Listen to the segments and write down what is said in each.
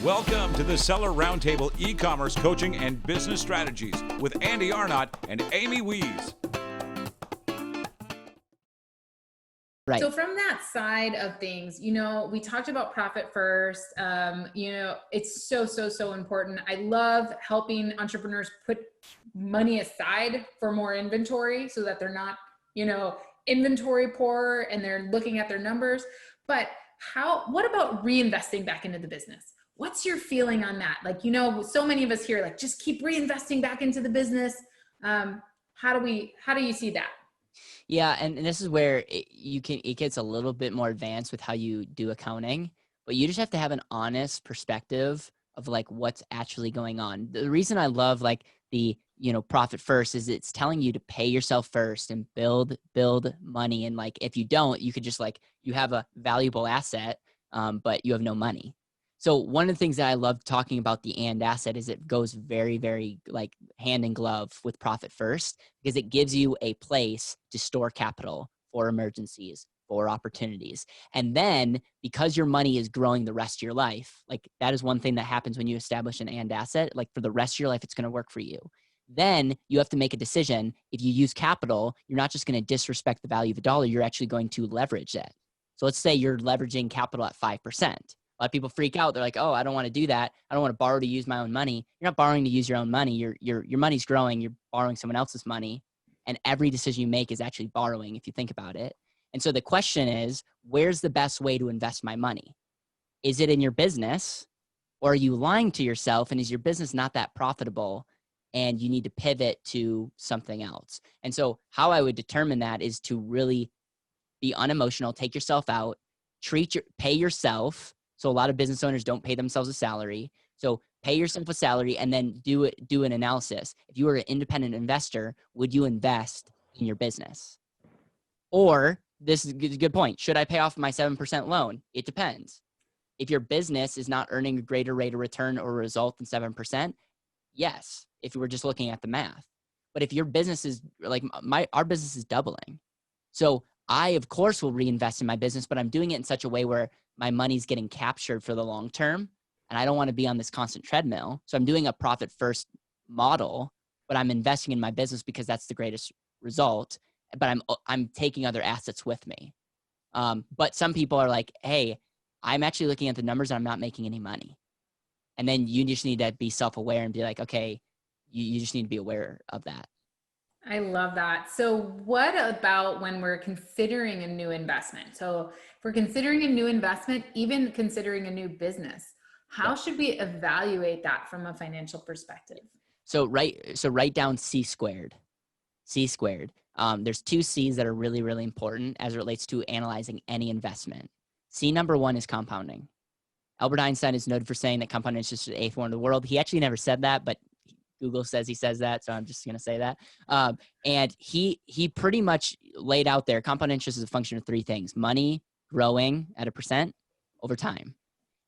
Welcome to the Seller Roundtable e-commerce coaching and business strategies with Andy Arnott and Amy Wees. Right. So from that side of things, we talked about profit first. It's so important. I love helping entrepreneurs put money aside for more inventory so that they're not, inventory poor and they're looking at their numbers. But what about reinvesting back into the business? What's your feeling on that? So many of us here, just keep reinvesting back into the business. How do you see that? Yeah, and this is where it gets a little bit more advanced with how you do accounting, but you just have to have an honest perspective of what's actually going on. The reason I love the profit first is it's telling you to pay yourself first and build money. And if you don't, you could just you have a valuable asset, but you have no money. So one of the things that I love talking about the and asset is it goes very, very hand in glove with profit first, because it gives you a place to store capital for emergencies, for opportunities. And then because your money is growing the rest of your life, that is one thing that happens when you establish an and asset, for the rest of your life, it's going to work for you. Then you have to make a decision. If you use capital, you're not just going to disrespect the value of the dollar, you're actually going to leverage it. So let's say you're leveraging capital at 5%. A lot of people freak out. They're like, oh, I don't want to do that. I don't want to borrow to use my own money. You're not borrowing to use your own money. Your money's growing. You're borrowing someone else's money. And every decision you make is actually borrowing if you think about it. And so the question is, where's the best way to invest my money? Is it in your business, or are you lying to yourself, and is your business not that profitable and you need to pivot to something else? And so how I would determine that is to really be unemotional, take yourself out, pay yourself. So a lot of business owners don't pay themselves a salary. So pay yourself a salary and then do an analysis. If you were an independent investor, would you invest in your business? Or, this is a good point, should I pay off my 7% loan? It depends. If your business is not earning a greater rate of return or result than 7%, yes, if you were just looking at the math. But if your business is our business is doubling. So I, of course, will reinvest in my business, but I'm doing it in such a way where my money's getting captured for the long term. And I don't want to be on this constant treadmill. So I'm doing a profit first model, but I'm investing in my business because that's the greatest result. But I'm taking other assets with me. But some people are like, hey, I'm actually looking at the numbers and I'm not making any money. And then you just need to be self-aware and be like, okay, you just need to be aware of that. I love that. So what about when we're considering a new investment? So if we're considering a new investment, even considering a new business, how should we evaluate that from a financial perspective? So write down C squared. C squared. There's two C's that are really, really important as it relates to analyzing any investment. C number one is compounding. Albert Einstein is noted for saying that compound interest is the eighth wonder of the world. He actually never said that, but Google says he says that, so I'm just going to say that. And he pretty much laid out there, compound interest is a function of three things: money growing at a percent over time.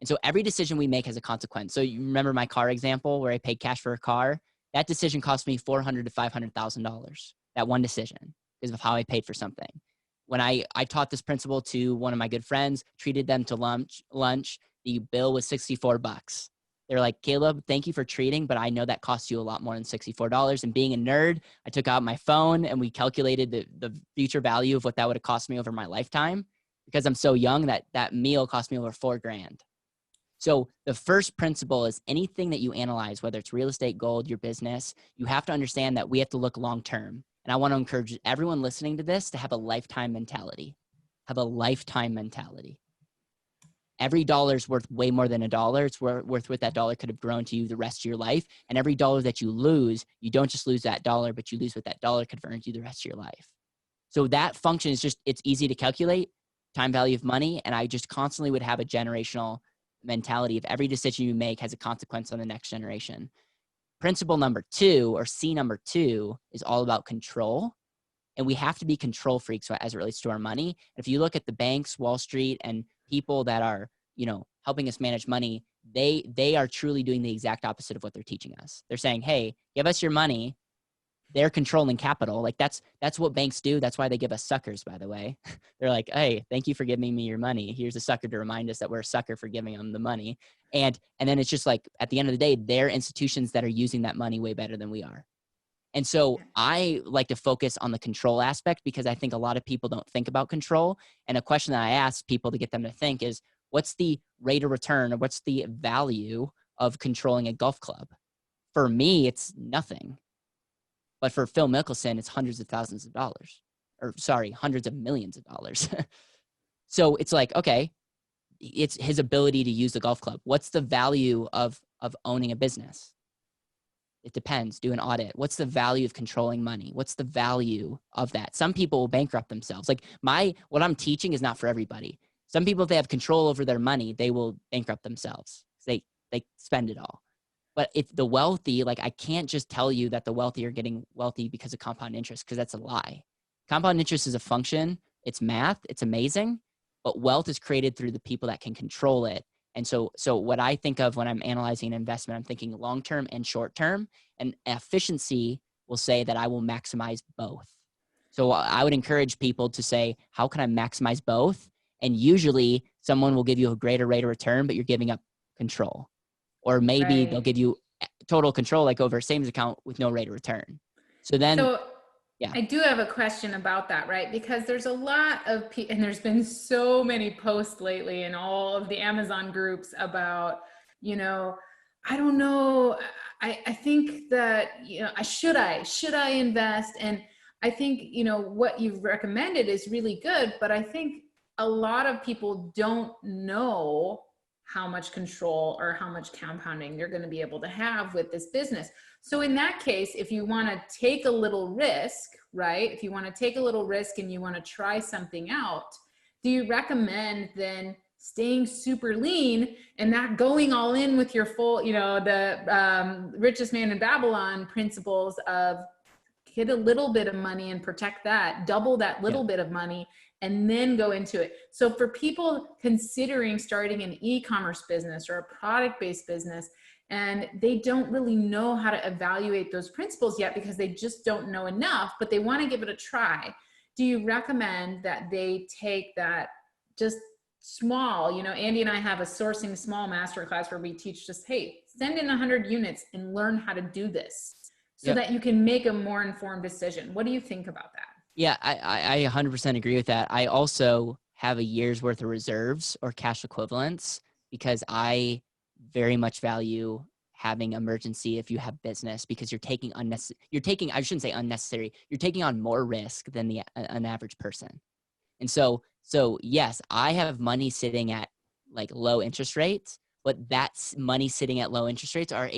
And so every decision we make has a consequence. So you remember my car example where I paid cash for a car? That decision cost me $400,000 to $500,000. That one decision because of how I paid for something. When I taught this principle to one of my good friends, treated them to lunch, the bill was $64. They're like, Caleb, thank you for treating, but I know that costs you a lot more than $64. And being a nerd, I took out my phone and we calculated the future value of what that would have cost me over my lifetime. Because I'm so young, that meal cost me over $4,000. So the first principle is anything that you analyze, whether it's real estate, gold, your business, you have to understand that we have to look long-term. And I want to encourage everyone listening to this to have a lifetime mentality. Have a lifetime mentality. Every dollar is worth way more than a dollar. It's worth what that dollar could have grown to you the rest of your life. And every dollar that you lose, you don't just lose that dollar, but you lose what that dollar could have earned you the rest of your life. So that function is it's easy to calculate, time value of money. And I just constantly would have a generational mentality of every decision you make has a consequence on the next generation. Principle number two, or C number two, is all about control. And we have to be control freaks as it relates to our money. If you look at the banks, Wall Street, and people that are, helping us manage money, they are truly doing the exact opposite of what they're teaching us. They're saying, hey, give us your money, they're controlling capital. Like that's what banks do. That's why they give us suckers, by the way. They're like, hey, thank you for giving me your money. Here's a sucker to remind us that we're a sucker for giving them the money. And then it's just like, at the end of the day, they're institutions that are using that money way better than we are. And so I like to focus on the control aspect because I think a lot of people don't think about control. And a question that I ask people to get them to think is, what's the rate of return, or what's the value of controlling a golf club? For me, it's nothing. But for Phil Mickelson, it's hundreds of thousands of dollars. Or sorry, hundreds of millions of dollars. So it's like, okay, it's his ability to use the golf club. What's the value of owning a business? It depends. Do an audit. What's the value of controlling money? What's the value of that? Some people will bankrupt themselves. Like what I'm teaching is not for everybody. Some people, if they have control over their money, they will bankrupt themselves. They spend it all. But if the wealthy, like I can't just tell you that the wealthy are getting wealthy because of compound interest, because that's a lie. Compound interest is a function. It's math. It's amazing. But wealth is created through the people that can control it. And so what I think of when I'm analyzing an investment, I'm thinking long-term and short-term, and efficiency will say that I will maximize both. So I would encourage people to say, how can I maximize both? And usually someone will give you a greater rate of return, but you're giving up control. Or maybe they'll give you total control, like over a savings account with no rate of return. So then, I do have a question about that, right? Because there's a lot of people, and there's been so many posts lately in all of the Amazon groups about, I don't know. I think that, should I invest? And I think, what you've recommended is really good, but I think a lot of people don't know how much control or how much compounding they're going to be able to have with this business. So in that case, if you want to take a little risk, right? If you want to take a little risk and you want to try something out, do you recommend then staying super lean and not going all in with your full, the richest man in Babylon principles of get a little bit of money and protect that, double that little bit of money, and then go into it. So for people considering starting an e-commerce business or a product-based business, and they don't really know how to evaluate those principles yet because they just don't know enough, but they want to give it a try, do you recommend that they take that just small, Andy and I have a sourcing small masterclass where we teach just, hey, send in 100 units and learn how to do this so that you can make a more informed decision. What do you think about that? Yeah, I 100% agree with that. I also have a year's worth of reserves or cash equivalents because I very much value having emergency if you have business, because you're taking I shouldn't say unnecessary, you're taking on more risk than an average person. And so yes, I have money sitting at like low interest rates, but that's money sitting at low interest rates are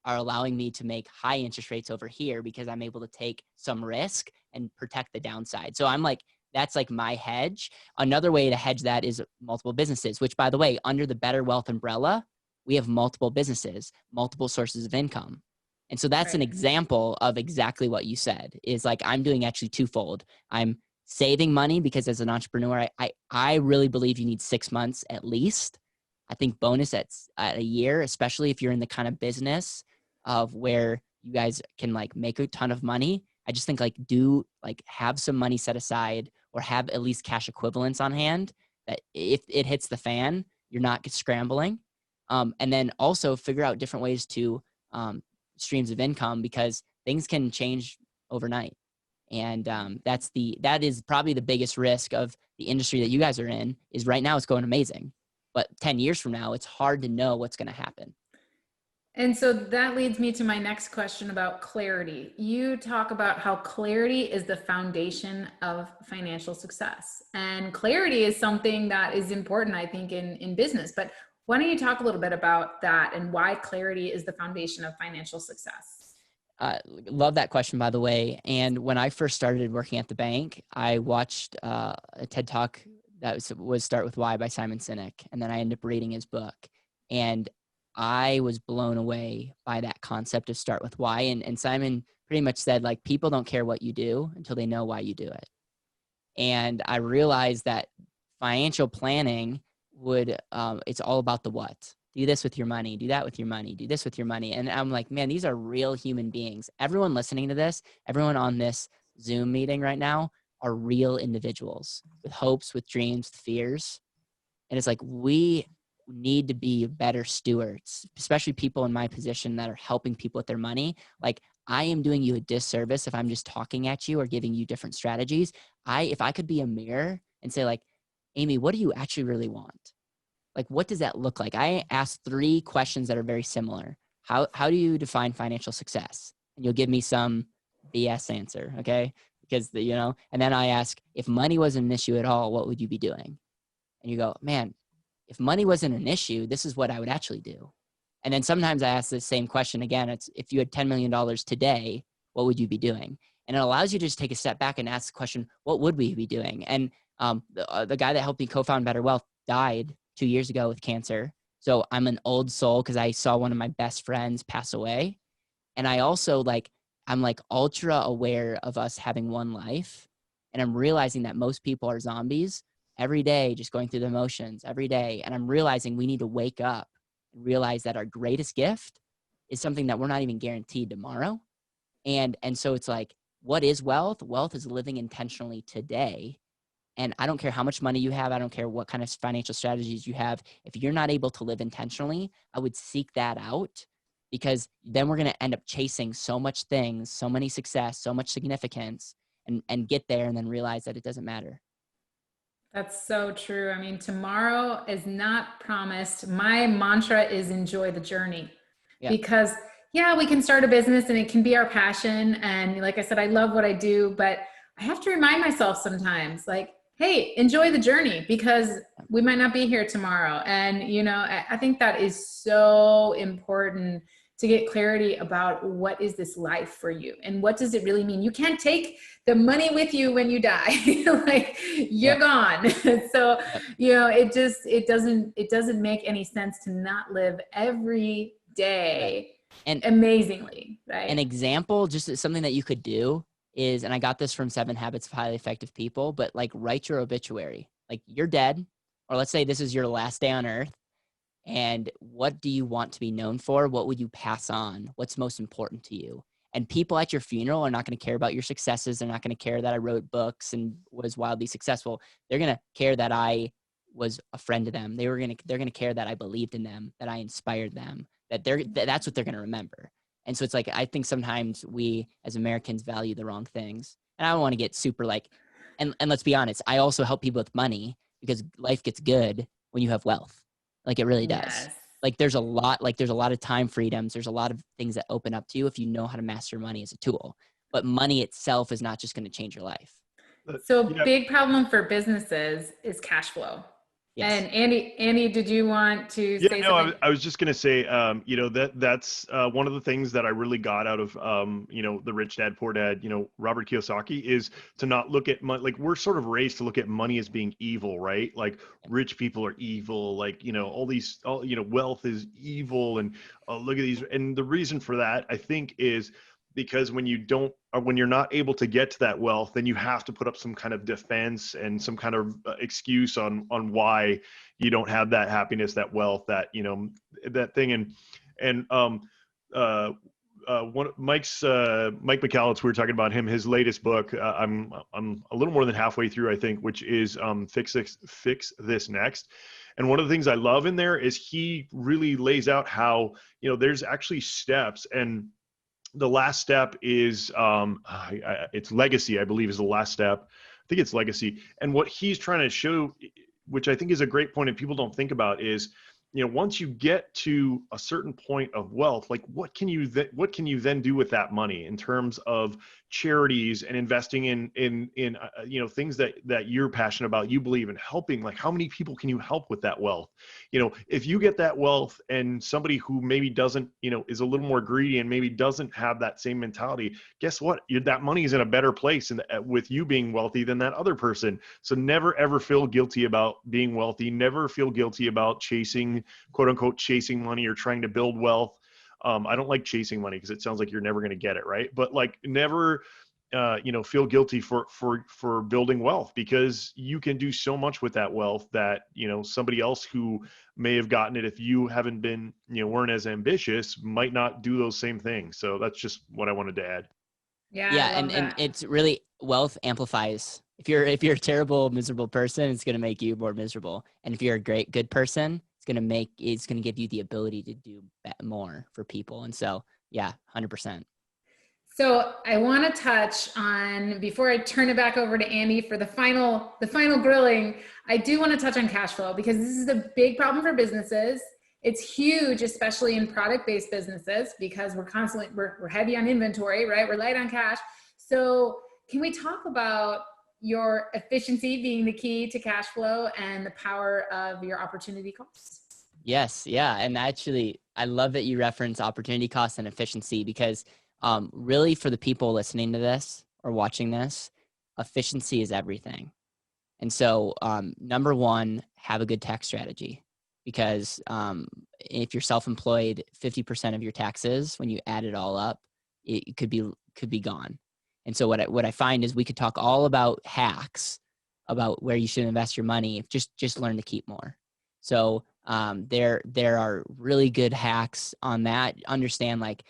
allowing me to make high interest rates over here because I'm able to take some risk and protect the downside. So I'm like, that's like my hedge. Another way to hedge that is multiple businesses, which by the way, under the Better Wealth umbrella, we have multiple businesses, multiple sources of income. And so that's an example of exactly what you said is like, I'm doing actually twofold. I'm saving money because as an entrepreneur, I really believe you need 6 months at least. I think bonus at a year, especially if you're in the kind of business of where you guys can like make a ton of money. I just think have some money set aside or have at least cash equivalents on hand that if it hits the fan, you're not scrambling. And then also figure out different ways to streams of income because things can change overnight. And that is probably the biggest risk of the industry that you guys are in is right now it's going amazing. But 10 years from now, it's hard to know what's going to happen. And so that leads me to my next question about clarity. You talk about how clarity is the foundation of financial success. And clarity is something that is important, I think, in business. But why don't you talk a little bit about that and why clarity is the foundation of financial success? Love that question, by the way. And when I first started working at the bank, I watched a TED Talk that was Start With Why by Simon Sinek. And then I ended up reading his book. And I was blown away by that concept of start with why. And Simon pretty much said, like, people don't care what you do until they know why you do it. And I realized that financial planning it's all about the what. do this with your money, do that with your money, do this with your money. And I'm like, man, these are real human beings. Everyone listening to this, everyone on this Zoom meeting right now are real individuals with hopes, with dreams, with fears. And it's like, we need to be better stewards, especially people in my position that are helping people with their money. Like, I am doing you a disservice if I'm just talking at you or giving you different strategies. If I could be a mirror and say like, Amy, what do you actually really want? Like, what does that look like? I asked 3 questions that are very similar. How do you define financial success? And you'll give me some BS answer, okay? Because, and then I ask, if money wasn't an issue at all, what would you be doing? And you go, man, if money wasn't an issue, this is what I would actually do. And then sometimes I ask the same question again. It's, if you had $10 million today, what would you be doing? And it allows you to just take a step back and ask the question, what would we be doing? And the guy that helped me co-found Better Wealth died 2 years ago with cancer. So I'm an old soul because I saw one of my best friends pass away. And I also I'm ultra aware of us having one life. And I'm realizing that most people are zombies every day, just going through the motions every day. And I'm realizing we need to wake up and realize that our greatest gift is something that we're not even guaranteed tomorrow. And so it's like, what is wealth? Wealth is living intentionally today. And I don't care how much money you have. I don't care what kind of financial strategies you have. If you're not able to live intentionally, I would seek that out, because then we're going to end up chasing so much things, so many success, so much significance, and get there and then realize that it doesn't matter. That's so true. I mean, tomorrow is not promised. My mantra is enjoy the journey. Yeah. Because we can start a business and it can be our passion. And like I said, I love what I do, but I have to remind myself sometimes, like, hey, enjoy the journey, because we might not be here tomorrow. And, I think that is so important to get clarity about what is this life for you and what does it really mean? You can't take the money with you when you die. Like, you're gone. So, it doesn't make any sense to not live every day and amazingly, right? An example, just something that you could do is, and I got this from 7 Habits of Highly Effective People, but write your obituary. Like, you're dead, or let's say this is your last day on earth. And what do you want to be known for? What would you pass on? What's most important to you? And people at your funeral are not going to care about your successes. They're not going to care that I wrote books and was wildly successful. They're going to care that I was a friend to them. They're going to care that I believed in them, that I inspired them, that's what they're going to remember. And so it's like, I think sometimes we as Americans value the wrong things. And I don't want to get super and let's be honest, I also help people with money, because life gets good when you have wealth. Like, it really does. Yes. There's a lot of time freedoms. There's a lot of things that open up to you if you know how to master money as a tool. But money itself is not just going to change your life. So big problem for businesses is cash flow. Yes. And Andy, did you want to say something? I was just going to say, that's one of the things that I really got out of, the Rich Dad, Poor Dad, Robert Kiyosaki, is to not look at money. Like, we're sort of raised to look at money as being evil, right? Like, rich people are evil, wealth is evil. And look at these. And the reason for that, I think, is because when you're not able to get to that wealth, then you have to put up some kind of defense and some kind of excuse on why you don't have that happiness, that wealth, that, that thing. One Mike Michalowicz, we were talking about him, his latest book. I'm a little more than halfway through, I think, which is Fix This Next. And one of the things I love in there is he really lays out how, there's actually steps, and the last step is it's legacy, I believe, is the last step. I think it's legacy. And what he's trying to show, which I think is a great point and people don't think about, is, once you get to a certain point of wealth, like, what can you then do with that money in terms of charities and investing in things that you're passionate about, you believe in, helping? Like, how many people can you help with that wealth? If you get that wealth and somebody who maybe doesn't, is a little more greedy and maybe doesn't have that same mentality, guess what? That money is in a better place with you being wealthy than that other person. So never ever feel guilty about being wealthy. Never feel guilty about quote unquote chasing money or trying to build wealth. I don't like chasing money because it sounds like you're never going to get it, right? But never feel guilty for building wealth, because you can do so much with that wealth that, somebody else who may have gotten it, if you haven't been, weren't as ambitious, might not do those same things. So that's just what I wanted to add. Yeah, Yeah, I love and that. it's really, wealth amplifies. If you're a terrible, miserable person, it's gonna make you more miserable. And if you're a good person, it's gonna give you the ability to do more for people. And so, yeah, 100%. So I want to touch on, before I turn it back over to Andy for the final grilling, I do want to touch on cash flow, because this is a big problem for businesses. It's huge, especially in product-based businesses, because we're heavy on inventory, right? We're light on cash. So can we talk about your efficiency being the key to cash flow and the power of your opportunity costs? Yes, yeah, and actually, I love that you reference opportunity cost and efficiency, because really, for the people listening to this or watching this, efficiency is everything. And so, number one, have a good tax strategy, because if you're self-employed, 50% of your taxes, when you add it all up, it could be gone. And so, what I find is, we could talk all about hacks about where you should invest your money. Just learn to keep more. So there are really good hacks on that. Understand, like,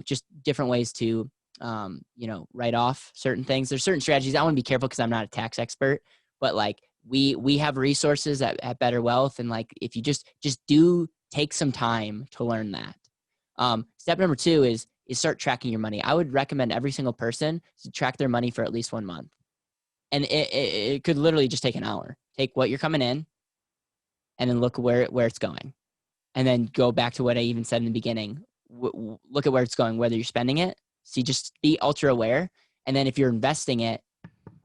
just different ways to write off certain things. There's certain strategies. I want to be careful because I'm not a tax expert, but like we have resources at Better Wealth, and like, if you just do take some time to learn that. Step number two is start tracking your money. I would recommend every single person to track their money for at least 1 month. And it could literally just take an hour. Take what you're coming in, and then look where it's going. And then go back to what I even said in the beginning. Look at where it's going, whether you're spending it. See, just be ultra aware. And then if you're investing it,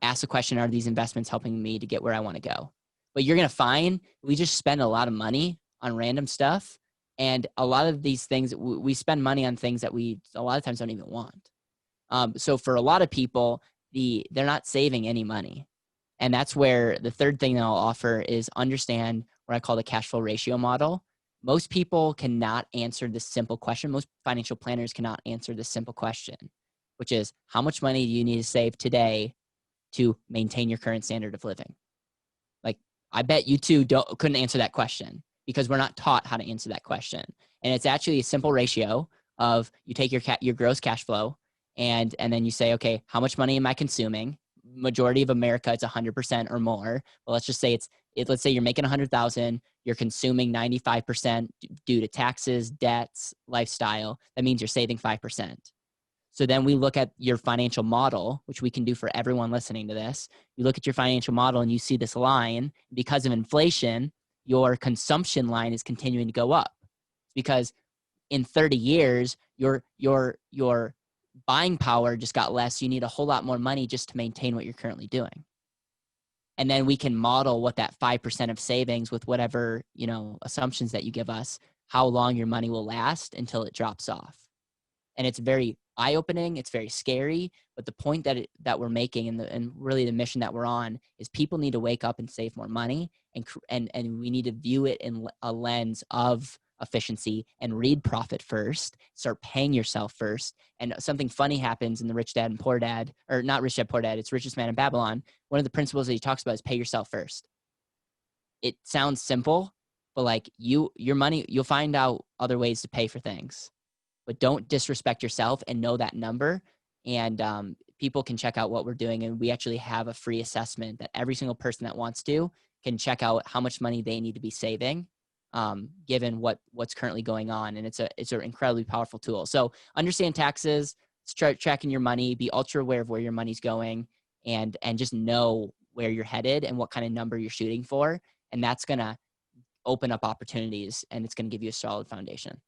ask the question, are these investments helping me to get where I want to go? But you're going to find we just spend a lot of money on random stuff. And a lot of these things, we spend money on things that we a lot of times don't even want. So for a lot of people, they're not saving any money. And that's where the third thing that I'll offer is understand what I call the cash flow ratio model. Most people cannot answer this simple question. Most financial planners cannot answer this simple question, which is, how much money do you need to save today to maintain your current standard of living? Like, I bet you two couldn't answer that question, because we're not taught how to answer that question. And it's actually a simple ratio of, you take your gross cash flow, and then you say, okay, how much money am I consuming? Majority of America, it's 100% or more. But let's just say let's say you're making 100,000, you're consuming 95% due to taxes, debts, lifestyle. That means you're saving 5%. So then we look at your financial model, which we can do for everyone listening to this. You look at your financial model and you see this line. Because of inflation, your consumption line is continuing to go up, because in 30 years, your buying power just got less. You need a whole lot more money just to maintain what you're currently doing. And then we can model what that 5% of savings, with whatever, assumptions that you give us, how long your money will last until it drops off. And it's very eye-opening. It's very scary. But the point that we're making, and really the mission that we're on, is people need to wake up and save more money. And we need to view it in a lens of efficiency, and read Profit First. Start paying yourself first. And something funny happens in the Rich Dad and Poor Dad, or not Rich Dad, Poor Dad, it's Richest Man in Babylon. One of the principles that he talks about is pay yourself first. It sounds simple, but like your money, you'll find out other ways to pay for things. But don't disrespect yourself, and know that number. And people can check out what we're doing. And we actually have a free assessment that every single person that wants to can check out how much money they need to be saving, given what's currently going on. And it's an incredibly powerful tool. So understand taxes, start tracking your money, be ultra aware of where your money's going, and just know where you're headed and what kind of number you're shooting for. And that's going to open up opportunities, and it's going to give you a solid foundation.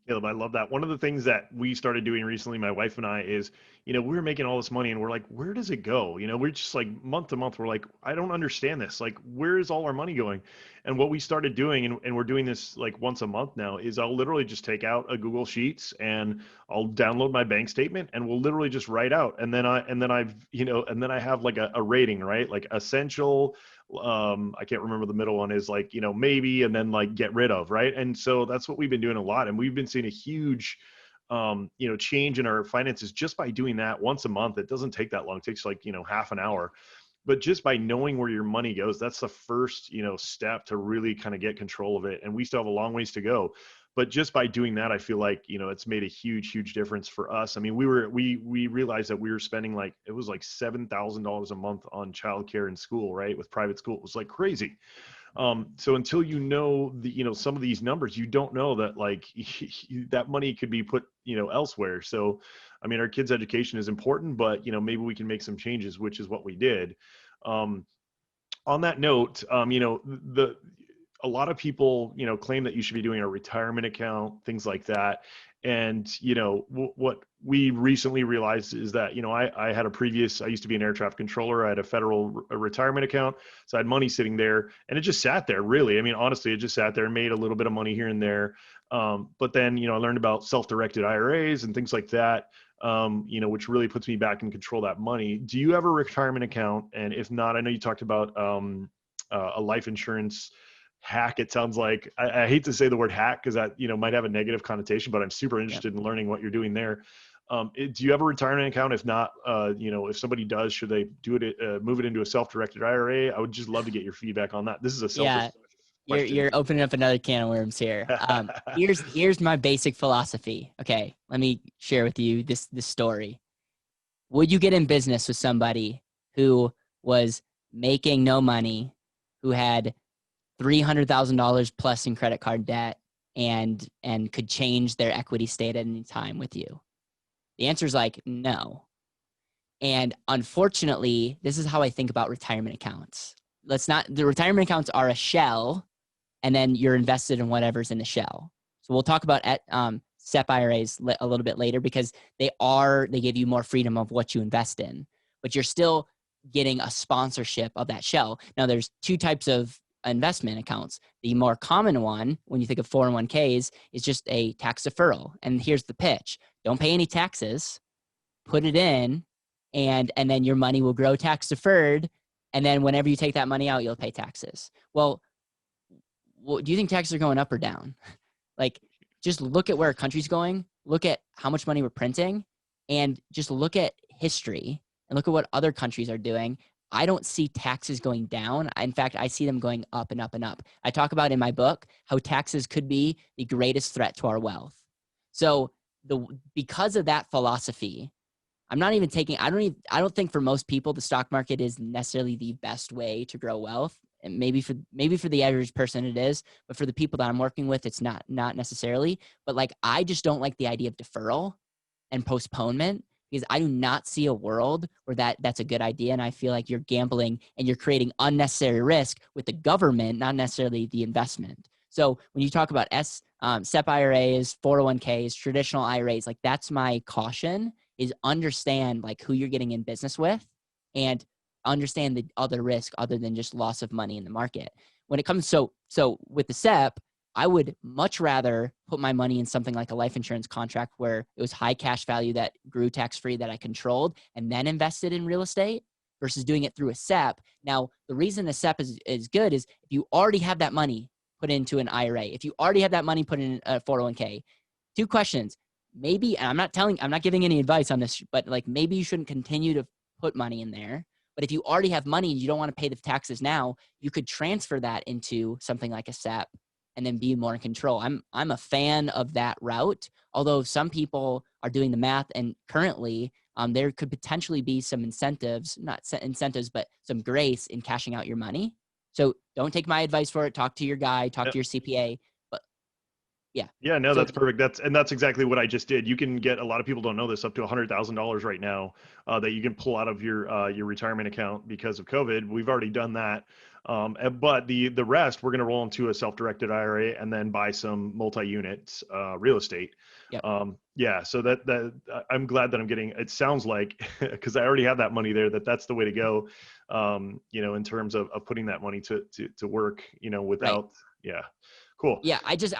Caleb, I love that. One of the things that we started doing recently, my wife and I, is, we were making all this money and we're like, where does it go? We're just like, month to month, we're like, I don't understand this. Like, where is all our money going? And what we started doing, and we're doing this like once a month now, is I'll literally just take out a Google Sheets and I'll download my bank statement, and we'll literally just write out. And then I have like a rating, right? Like essential, I can't remember the middle one is, like, maybe, and then like get rid of, right? And so that's what we've been doing a lot. And we've been seeing a huge change in our finances just by doing that once a month. It doesn't take that long. It takes like, half an hour. But just by knowing where your money goes, that's the first, step to really kind of get control of it. And we still have a long ways to go. But just by doing that, I feel like, it's made a huge, huge difference for us. I mean, we realized that we were spending it was like $7,000 a month on childcare in school, right? With private school. It was like crazy. So until some of these numbers, you don't know that that money could be put, elsewhere. So, I mean, our kids' education is important, but, maybe we can make some changes, which is what we did. On that note, a lot of people, claim that you should be doing a retirement account, things like that. And, what we recently realized is that, I used to be an air traffic controller. I had a federal retirement account. So I had money sitting there and it just sat there, really. I mean, honestly, it just sat there and made a little bit of money here and there. But then, I learned about self-directed IRAs and things like that, which really puts me back in control of that money. Do you have a retirement account? And if not, I know you talked about a life insurance hack. It sounds like, I hate to say the word hack because that, might have a negative connotation, but I'm super interested in learning what you're doing there. Do you have a retirement account? If not, if somebody does, should they do it, move it into a self-directed IRA? I would just love to get your feedback on that. This is a selfish question. You're opening up another can of worms here. Here's my basic philosophy. Okay. Let me share with you this story. Would you get in business with somebody who was making no money, who had $300,000 plus in credit card debt and could change their equity state at any time with you? The answer is no. And unfortunately, this is how I think about retirement accounts. The retirement accounts are a shell, and then you're invested in whatever's in the shell. So we'll talk about SEP IRAs a little bit later because they give you more freedom of what you invest in, but you're still getting a sponsorship of that shell. Now there's two types of investment accounts. The more common one, when you think of 401ks, is just a tax deferral. And here's the pitch. Don't pay any taxes, put it in, and then your money will grow tax deferred. And then whenever you take that money out, you'll pay taxes. Well, do you think taxes are going up or down? Just look at where our country's going, look at how much money we're printing, and just look at history and look at what other countries are doing. I don't see taxes going down. In fact, I see them going up and up and up. I talk about in my book how taxes could be the greatest threat to our wealth. So because of that philosophy, I don't think for most people, the stock market is necessarily the best way to grow wealth. And maybe for the average person it is, but for the people that I'm working with, it's not necessarily. But I just don't like the idea of deferral and postponement, because I do not see a world where that's a good idea. And I feel like you're gambling and you're creating unnecessary risk with the government, not necessarily the investment. So when you talk about SEP IRAs, 401ks, traditional IRAs, that's my caution, is understand who you're getting in business with and understand the other risk other than just loss of money in the market. When it comes, so with the SEP, I would much rather put my money in something like a life insurance contract where it was high cash value that grew tax-free that I controlled and then invested in real estate versus doing it through a SEP. Now, the reason a SEP is good is if you already have that money put into an IRA, if you already have that money put in a 401k, two questions. Maybe, and I'm not giving any advice on this, but maybe you shouldn't continue to put money in there. But if you already have money and you don't want to pay the taxes now, you could transfer that into something like a SEP and then be more in control. I'm a fan of that route, although some people are doing the math, and currently there could potentially be some incentives, but some grace in cashing out your money. So don't take my advice for it. Talk to your guy, talk to your CPA. But yeah. Yeah, no, that's perfect. That's exactly what I just did. You can get, a lot of people don't know this, up to $100,000 right now that you can pull out of your retirement account because of COVID. We've already done that. But the rest, we're going to roll into a self-directed IRA and then buy some multi-unit real estate. Yep. So that I'm glad that I'm getting, it sounds like, because I already have that money there, that's the way to go, in terms of putting that money to work, without, yeah. Cool. Yeah, I just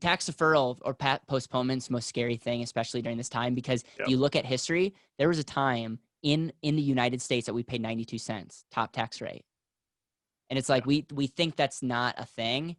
tax deferral or postponement's most scary thing, especially during this time, because if you look at history, there was a time in the United States that we paid 92 cents top tax rate. And it's we think that's not a thing.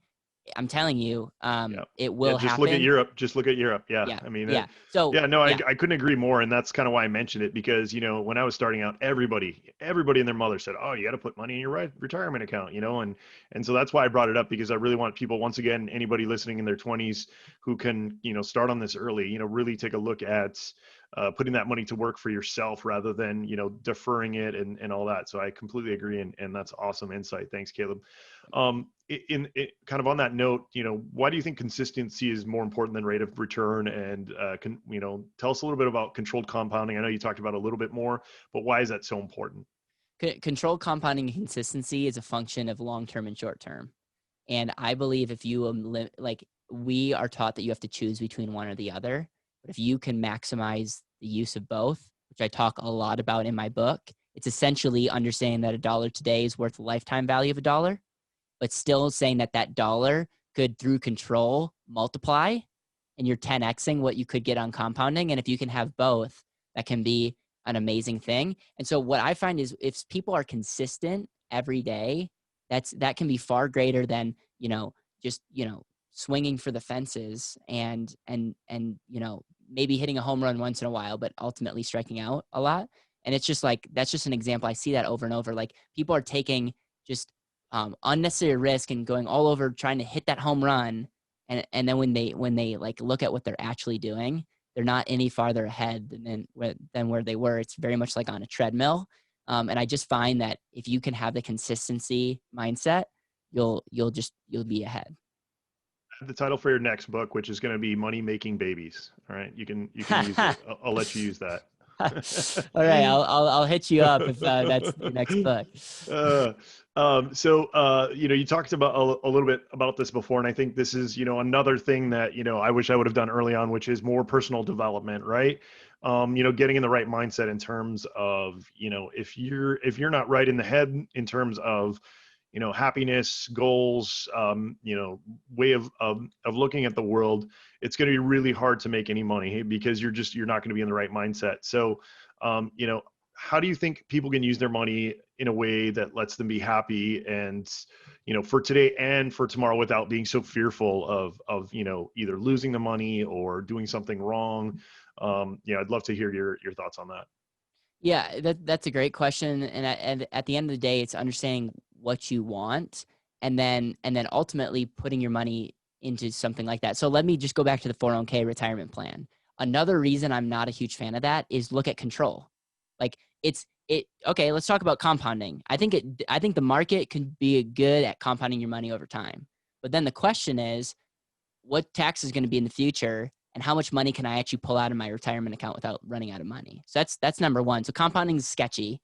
I'm telling you, Yeah. it Yeah. will Just happen. look at Europe. Just look at Europe. Yeah. Yeah. I mean, Yeah. So yeah, no, yeah. I couldn't agree more. And that's kind of why I mentioned it because, when I was starting out, everybody and their mother said, oh, you got to put money in your retirement account, and so that's why I brought it up because I really want people, once again, anybody listening in their 20s who can, start on this early, really take a look at putting that money to work for yourself rather than, deferring it and all that. So I completely agree. And that's awesome insight. Thanks, Caleb. In kind of on that note, why do you think consistency is more important than rate of return? And tell us a little bit about controlled compounding. I know you talked about it a little bit more, but why is that so important? Controlled compounding and consistency is a function of long-term and short-term. And I believe if you like, we are taught that you have to choose between one or the other. But if you can maximize the use of both, which I talk a lot about in my book, it's essentially understanding that $1 today is worth the lifetime value of $1, but still saying that that dollar could, through control, multiply, and you're 10xing what you could get on compounding. And if you can have both, that can be an amazing thing. And so what I find is if people are consistent every day, that can be far greater than, just, swinging for the fences and maybe hitting a home run once in a while, but ultimately striking out a lot. And it's just like, that's just an example. I see that over and over. Like, people are taking just unnecessary risk and going all over trying to hit that home run. And then when they like look at what they're actually doing, they're not any farther ahead than where they were. It's very much like on a treadmill. And I just find that if you can have the consistency mindset, you'll be ahead. The title for your next book, which is going to be Money Making Babies. All right. You can use it. I'll let you use that. All right. I'll hit you up if that's your next book. You talked about a little bit about this before, and I think this is, another thing that, I wish I would have done early on, which is more personal development, right? Getting in the right mindset in terms of, if you're not right in the head in terms of, happiness, goals, way of looking at the world, it's going to be really hard to make any money because you're not going to be in the right mindset. So, how do you think people can use their money in a way that lets them be happy and, for today and for tomorrow without being so fearful of, either losing the money or doing something wrong? I'd love to hear your thoughts on that. Yeah, that's a great question. And at the end of the day, it's understanding what you want and then ultimately putting your money into something like that. So let me just go back to the 401k retirement plan. Another reason I'm not a huge fan of that is look at control. Like okay, let's talk about compounding. I think the market can be good at compounding your money over time. But then the question is, what tax is going to be in the future? And how much money can I actually pull out of my retirement account without running out of money? So that's number one. So compounding is sketchy.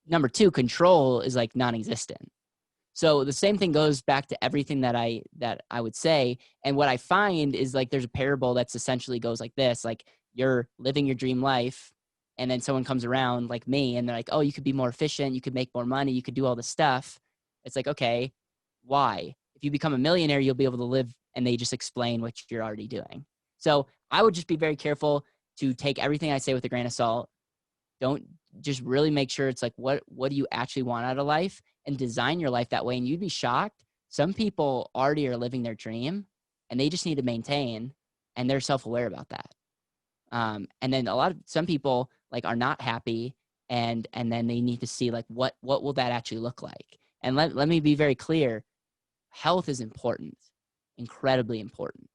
Number two, control is like non-existent. So the same thing goes back to everything that I would say. And what I find is like there's a parable that's essentially goes like this: like you're living your dream life, and then someone comes around like me, and they're like, "Oh, you could be more efficient. You could make more money. You could do all this stuff." It's like, okay, why? If you become a millionaire, you'll be able to live, and they just explain what you're already doing. So I would just be very careful to take everything I say with a grain of salt. Don't just really make sure it's like, what do you actually want out of life, and design your life that way. And you'd be shocked. Some people already are living their dream and they just need to maintain, and they're self-aware about that. And then some people like are not happy and then they need to see like, what will that actually look like? And let me be very clear. Health is important, incredibly important.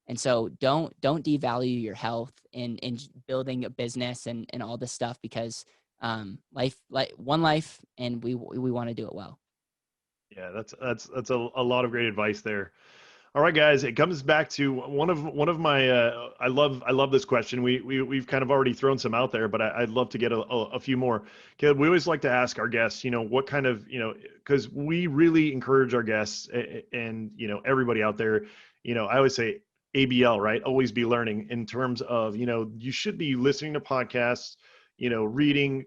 And so don't devalue your health in building a business and all this stuff, because one life, and we want to do it well. Yeah, that's a lot of great advice there. All right, guys, it comes back to one of my I love this question. We've kind of already thrown some out there, but I'd love to get a few more. Caleb, we always like to ask our guests, what kind of, because we really encourage our guests and everybody out there, I always say ABL, right? Always be learning, in terms of, you should be listening to podcasts, reading,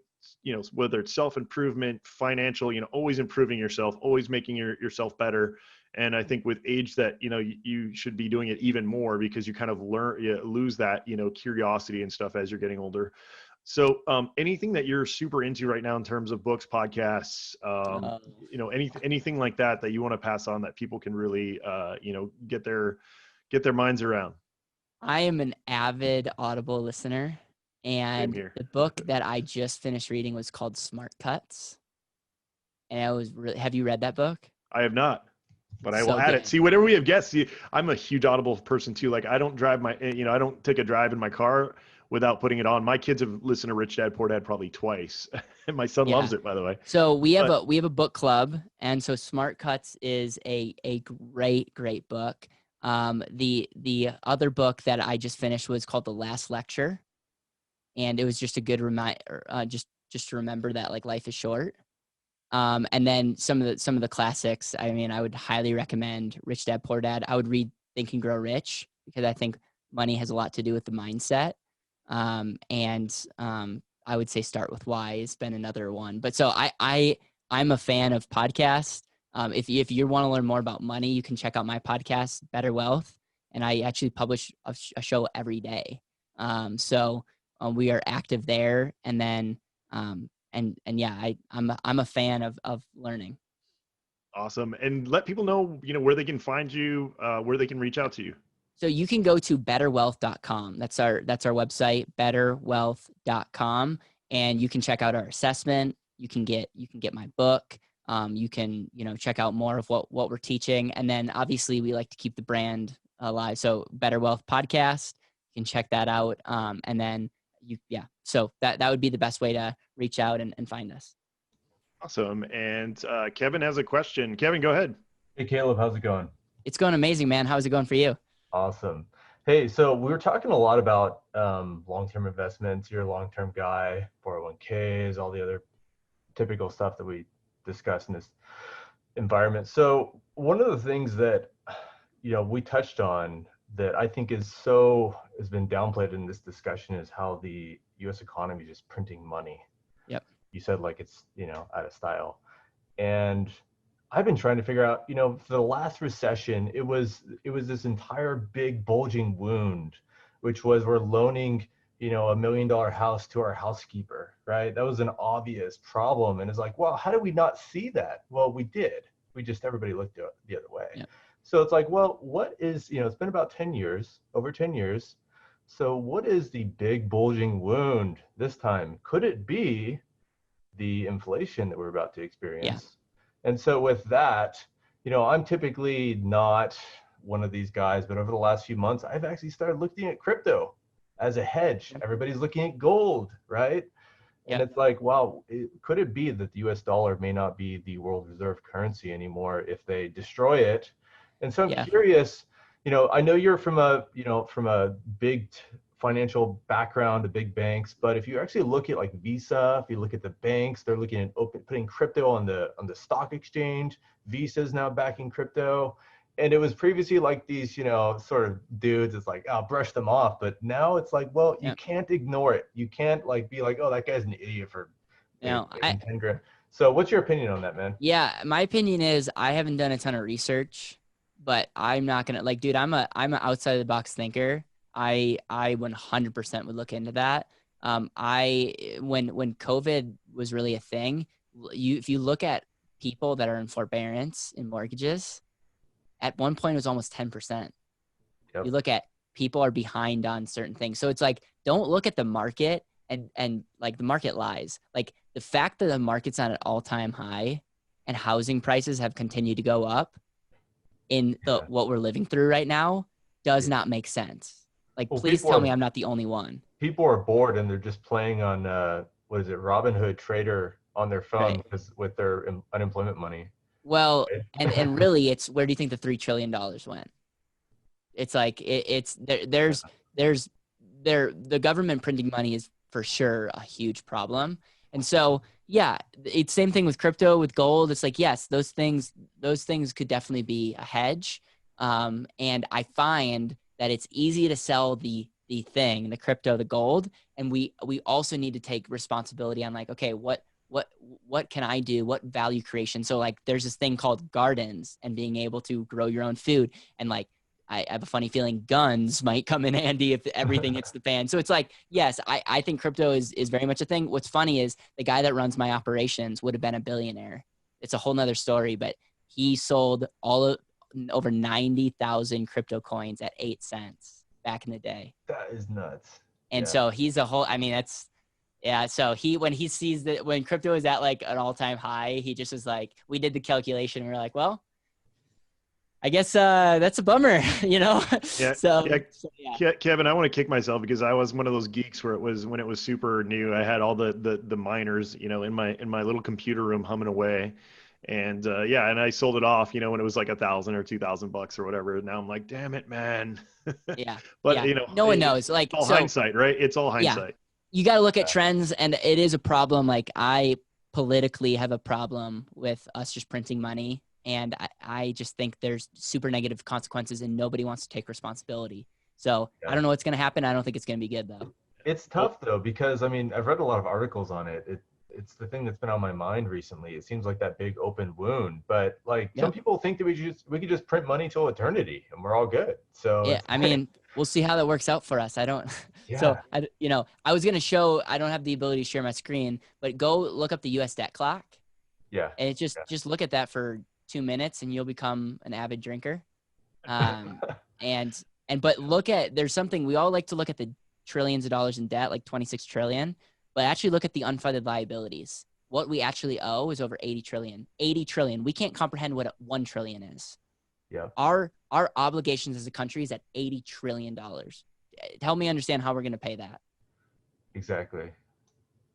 whether it's self-improvement, financial, always improving yourself, always making yourself better. And I think with age that, you should be doing it even more, because you kind of lose that, curiosity and stuff as you're getting older. So anything that you're super into right now in terms of books, podcasts, Uh, anything like that you want to pass on that people can really, get their minds around? I am an avid Audible listener, Same and here. the book that I just finished reading was called Smart Cuts. And I was really, have you read that book? I have not, but I will So add it. good. See, whenever we have guests, see, I'm a huge Audible person too. Like I don't I don't take a drive in my car without putting it on. My kids have listened to Rich Dad Poor Dad probably twice, and my son Yeah. loves it, by the way. So we have But a book club, and so Smart Cuts is a great book. The other book that I just finished was called The Last Lecture, and it was just a good reminder, just to remember that like life is short. And then some of the classics. I mean, I would highly recommend Rich Dad Poor Dad. I would read Think and Grow Rich because I think money has a lot to do with the mindset. And I would say Start with Why has been another one. But so I'm a fan of podcasts. If you want to learn more about money, you can check out my podcast, Better Wealth, and I actually publish a show every day. So we are active there, and then and yeah, I'm a fan of learning. awesome. And let people know, where they can find you, where they can reach out to you. So you can go to betterwealth.com. That's our website, betterwealth.com, and you can check out our assessment. You can get my book. You can check out more of what we're teaching, and then obviously we like to keep the brand alive. So Better Wealth Podcast, you can check that out, and then so that would be the best way to reach out and find us. Awesome. And Kevin has a question. Kevin, go ahead. Hey, Caleb, how's it going? It's going amazing, man. How's it going for you? Awesome. Hey, so we were talking a lot about long-term investments. You're a long-term guy, 401ks, all the other typical stuff that we discuss in this environment. So one of the things that, we touched on that I think has been downplayed in this discussion is how the U.S. economy is just printing money. Yep. You said like it's, out of style. And I've been trying to figure out, for the last recession, it was this entire big bulging wound, which was we're loaning, $1 million house to our housekeeper, right? That was an obvious problem. And it's like, well, how did we not see that? Well, we did. Everybody looked the other way. Yep. So it's like, well, what is, it's been about over 10 years. So what is the big bulging wound this time? Could it be the inflation that we're about to experience? Yeah. And so with that, I'm typically not one of these guys, but over the last few months, I've actually started looking at crypto as a hedge. Everybody's looking at gold, right? And it's like, wow, could it be that the US dollar may not be the world reserve currency anymore if they destroy it? And so I'm curious, I know you're from a big financial background, the big banks, but if you actually look at like Visa, if you look at the banks, they're looking at putting crypto on the stock exchange. Visa is now backing crypto. And it was previously like these, sort of dudes, it's like, I'll brush them off. But now it's like, well, you can't ignore it. You can't like be like, oh, that guy's an idiot for 10 grand. So what's your opinion on that, man? Yeah, my opinion is I haven't done a ton of research, but I'm not gonna I'm an outside of the box thinker. I 100% would look into that. When COVID was really a thing, if you look at people that are in forbearance in mortgages, at one point it was almost 10%. Yep. You look at people are behind on certain things. So it's like, don't look at the market and like the market lies. Like the fact that the market's on an all-time high and housing prices have continued to go up in what we're living through right now does not make sense. Like, please tell me I'm not the only one. People are bored and they're just playing on, Robinhood Trader on their phone with their unemployment money. Well, and really, it's where do you think the $3 trillion went? It's like, the government printing money is for sure a huge problem. And so, yeah, it's same thing with crypto, with gold. It's like, yes, those things could definitely be a hedge. And I find that it's easy to sell the crypto, the gold. And we also need to take responsibility on like, okay, what can I do? What value creation? So like there's this thing called gardens and being able to grow your own food and like I have a funny feeling guns might come in handy if everything hits the fan. So it's like, yes, I think crypto is very much a thing. What's funny is the guy that runs my operations would have been a billionaire. It's a whole nother story, but he sold over 90,000 crypto coins at 8 cents back in the day. That is nuts. And so he's a whole, I mean, so when he sees that when crypto is at like an all-time high, he just was like, we did the calculation and we're like, well, I guess that's a bummer, Yeah. So, Kevin, I want to kick myself because I was one of those geeks where when it was super new, I had all the miners, in my little computer room humming away. And and I sold it off, when it was like $1,000 or $2,000 or whatever. Now I'm like, damn it, man. Yeah. But no one knows. Like, it's all hindsight, right? It's all hindsight. You got to look at trends, and it is a problem. Like, I politically have a problem with us just printing money. And I just think there's super negative consequences and nobody wants to take responsibility. So I don't know what's going to happen. I don't think it's going to be good though. It's tough though, because I mean, I've read a lot of articles on it. It's the thing that's been on my mind recently. It seems like that big open wound, but like some people think that we could just print money till eternity and we're all good. So yeah, I mean, we'll see how that works out for us. I don't, so I was going to show, I don't have the ability to share my screen, but go look up the US debt clock. Yeah. And it just look at that for 2 minutes and you'll become an avid drinker. But look at, there's something, we all like to look at the trillions of dollars in debt, like 26 trillion, but actually look at the unfunded liabilities. What we actually owe is over 80 trillion. 80 trillion. We can't comprehend what 1 trillion is. Yeah. Our obligations as a country is at $80 trillion. Help me understand how we're going to pay that. Exactly.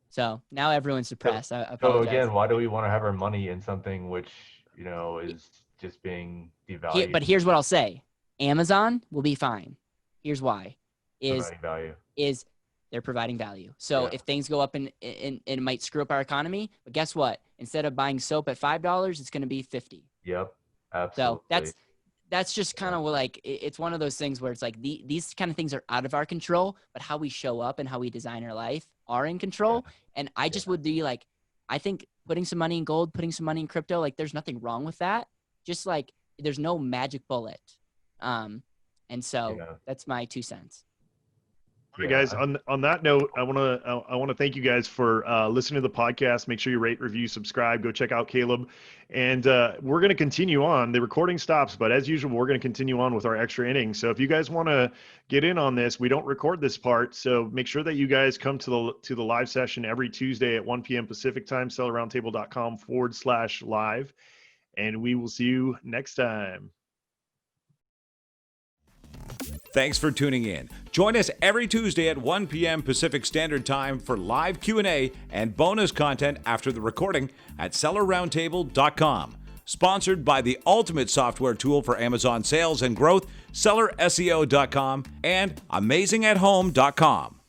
So now everyone's depressed. So again, why do we want to have our money in something which, is just being devalued? But here's what I'll say. Amazon will be fine. Here's why. Is they're providing value. So if things go up and it might screw up our economy, but guess what? Instead of buying soap at $5, it's going to be $50. Yep. Absolutely. So that's just kind of like, it's one of those things where it's like these kind of things are out of our control, but how we show up and how we design our life are in control. Yeah. And I just would be like, I think putting some money in gold, putting some money in crypto, like there's nothing wrong with that. Just like there's no magic bullet. And so that's my 2 cents. All right, guys. On that note, I want to thank you guys for listening to the podcast. Make sure you rate, review, subscribe. Go check out Caleb, and we're going to continue on. The recording stops, but as usual, we're going to continue on with our extra innings. So if you guys want to get in on this, we don't record this part, so make sure that you guys come to the live session every Tuesday at 1 p.m. Pacific time. sellerroundtable.com/live, and we will see you next time. Thanks for tuning in. Join us every Tuesday at 1 p.m. Pacific Standard Time for live Q&A and bonus content after the recording at sellerroundtable.com. Sponsored by the ultimate software tool for Amazon sales and growth, sellerseo.com and amazingathome.com.